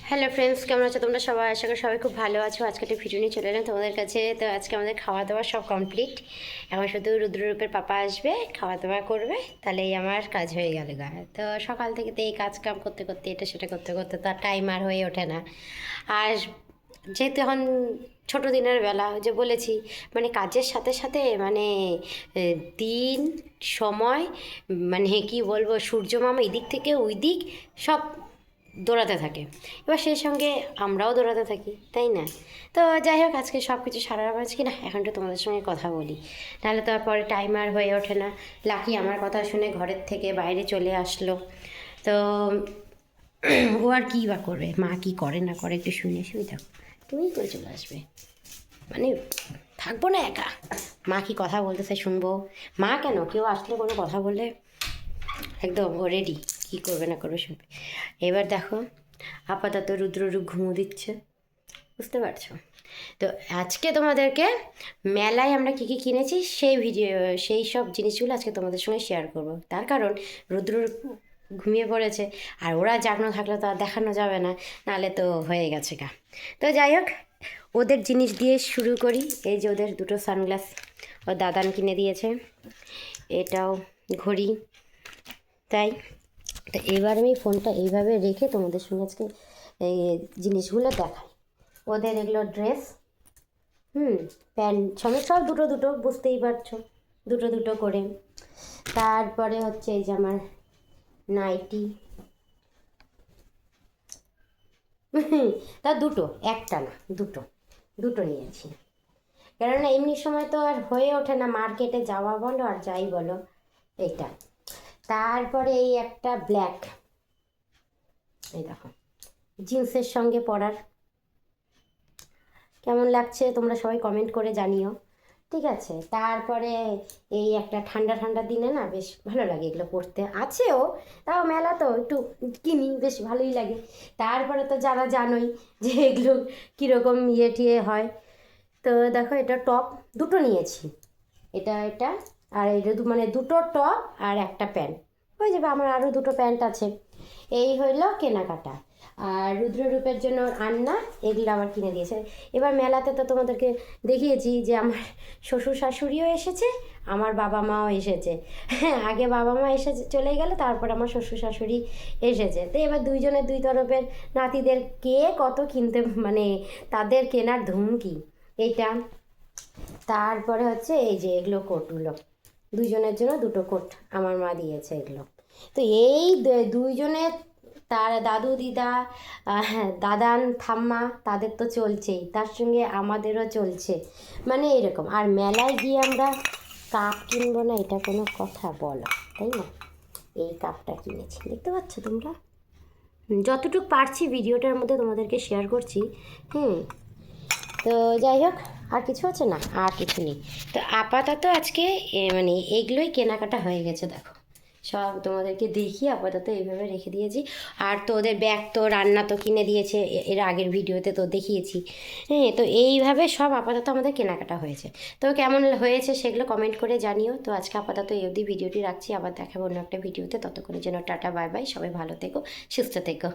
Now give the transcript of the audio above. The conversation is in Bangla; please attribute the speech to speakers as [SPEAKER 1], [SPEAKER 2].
[SPEAKER 1] হ্যালো ফ্রেন্ডস, কেমন আছো তোমরা সবাই? আশা করি সবাই খুব ভালো আছো। আজকে একটা ভিডিও নিয়ে চলে এলাম তোমাদের কাছে। তো আজকে আমাদের খাওয়া দাওয়া সব কমপ্লিট। এখন শুধু রুদ্ররূপের পাপা আসবে, খাওয়া দাওয়া করবে, তাহলেই আমার কাজ হয়ে গেল গা। তো সকাল থেকে তো এই কাজ কাম করতে করতে এটা সেটা করতে করতে তো আর টাইম আর হয়ে ওঠে না। আর যেহেতু এখন ছোটো দিনের বেলা, যে বলেছি মানে কাজের সাথে সাথে মানে দিন সময় মানে কি বলবো, সূর্য মামা এদিক থেকে ওই দিক সব দৌড়াতে থাকে। এবার সেই সঙ্গে আমরাও দৌড়াতে থাকি, তাই না? তো যাই হোক, আজকে সব কিছু সারা মাঝ কি না এখন তো তোমাদের সঙ্গে কথা বলি, নাহলে তো আর পরে টাইম আর হয়ে ওঠে না। লাকি আমার কথা শুনে ঘরের থেকে বাইরে চলে আসলো। তো ও আর কী বা করবে, মা কি করে না করে একটু শুনে শুই থাকো, তুমিই করে চলে আসবে মানে থাকবো না একা। মা কি কথা বলতেছে শুনবো। মা কেন, কেউ আসলে কোনো কথা বললে একদম ও রেডি, কী করবে না করবে শুনবে। এবার দেখো, আপাতত রুদ্ররূপ ঘুমো দিচ্ছে, বুঝতে পারছো? তো আজকে তোমাদেরকে মেলায় আমরা কী কী কিনেছি সেই ভিডিও, সেই সব জিনিসগুলো আজকে তোমাদের সঙ্গে শেয়ার করব। তার কারণ রুদ্ররূপ ঘুমিয়ে পড়েছে, আর ওরা জাগনো থাকলে তো আর দেখানো যাবে না, নাহলে তো হয়ে গেছে গা। তো যাই হোক, ওদের জিনিস দিয়ে শুরু করি। এই যে ওদের দুটো সানগ্লাস ও দাদান কিনে দিয়েছে, এটাও ঘড়ি। তাই তো এবার আমি ফোনটা এইভাবে রেখে তোমাদের সঙ্গে আজকে এই জিনিসগুলো দেখাই। ওদের এগুলো ড্রেস, প্যান্ট সমেত সব দুটো দুটো, বুঝতেই পারছো, দুটো দুটো করে। তারপরে হচ্ছে এই যে আমার নাইটি, তা দুটো, একটা না, দুটো দুটো নিয়েছি। কেননা এমনি সময় তো আর হয়ে ওঠে না মার্কেটে যাওয়া বলো আর যাই বলো, এইটা। তারপরে এই একটা ব্ল্যাক, এই দেখো, জিন্সের সঙ্গে পরার, কেমন লাগছে তোমরা সবাই কমেন্ট করে জানিও, ঠিক আছে? তারপরে এই একটা ঠান্ডা ঠান্ডা দিনে না বেশ ভালো লাগে এগুলো পরতে, আছেও, তাও মেলা তো একটু কিনি, বেশ ভালোই লাগে। তারপরে তো যারা জানোই যে এগুলো কীরকম ইয়ে টিয়ে হয়। তো দেখো, এটা টপ দুটো নিয়েছি, এটা এটা, আর এটা মানে দুটো টপ আর একটা প্যান্ট হয়ে যাবে। আমার আরও দুটো প্যান্ট আছে। এই হইলো কেনাকাটা। আর রুদ্ররূপের জন্য আন্না, এগুলো আবার কিনে দিয়েছে। এবার মেলাতে তো তোমাদেরকে দেখিয়েছি যে আমার শ্বশুর শাশুড়িও এসেছে, আমার বাবা মাও এসেছে। হ্যাঁ, আগে বাবা মা এসে চলে গেল, তারপর আমার শ্বশুর শাশুড়ি এসেছে। তো এবার দুইজনের দুই তরফের নাতিদের কে কত কিনতে, মানে তাদের কেনার ধুম কি এইটা। তারপরে হচ্ছে এই যে এগুলো কোটগুলো, দুইজনের জন্য দুটো কোট আমার মা দিয়েছে এগুলো। তো এই দুইজনের, তার দাদু দিদা, দাদান ঠাম্মা, তাদের তো চলছেই, তার সঙ্গে আমাদেরও চলছে, মানে এরকম। আর মেলায় গিয়ে আমরা কাপ কিনবো না, এটা কোনো কথা বলো, তাই না? এই কাপটা কিনেছি, দেখতে পাচ্ছ তোমরা? যতটুকু পারছি ভিডিওটার মধ্যে তোমাদেরকে শেয়ার করছি। হুম, তো যাই হোক, আর কিছু আছে না, আর কিছু নেই। তো আপাতত আজকে মানে এইগুলোই কেনাকাটা হয়ে গেছে। দেখো, সব তোমাদেরকে দেখিয়ে আপাতত এইভাবে রেখে দিয়েছি। আর তো ওদের ব্যাগ তো রান্না তো কিনে দিয়েছে, এর আগের ভিডিওতে তো দেখিয়েছি। হ্যাঁ, তো এইভাবে সব আপাতত আমাদের কেনাকাটা হয়েছে। তো কেমন হয়েছে সেগুলো কমেন্ট করে জানিও। তো আজকে আপাতত এই অবধি ভিডিওটি রাখছি, আবার দেখাবো অন্য একটা ভিডিওতে। ততক্ষণের জন্য টাটা, বাই বাই, সবাই ভালো থেকো, সুস্থ থেকো।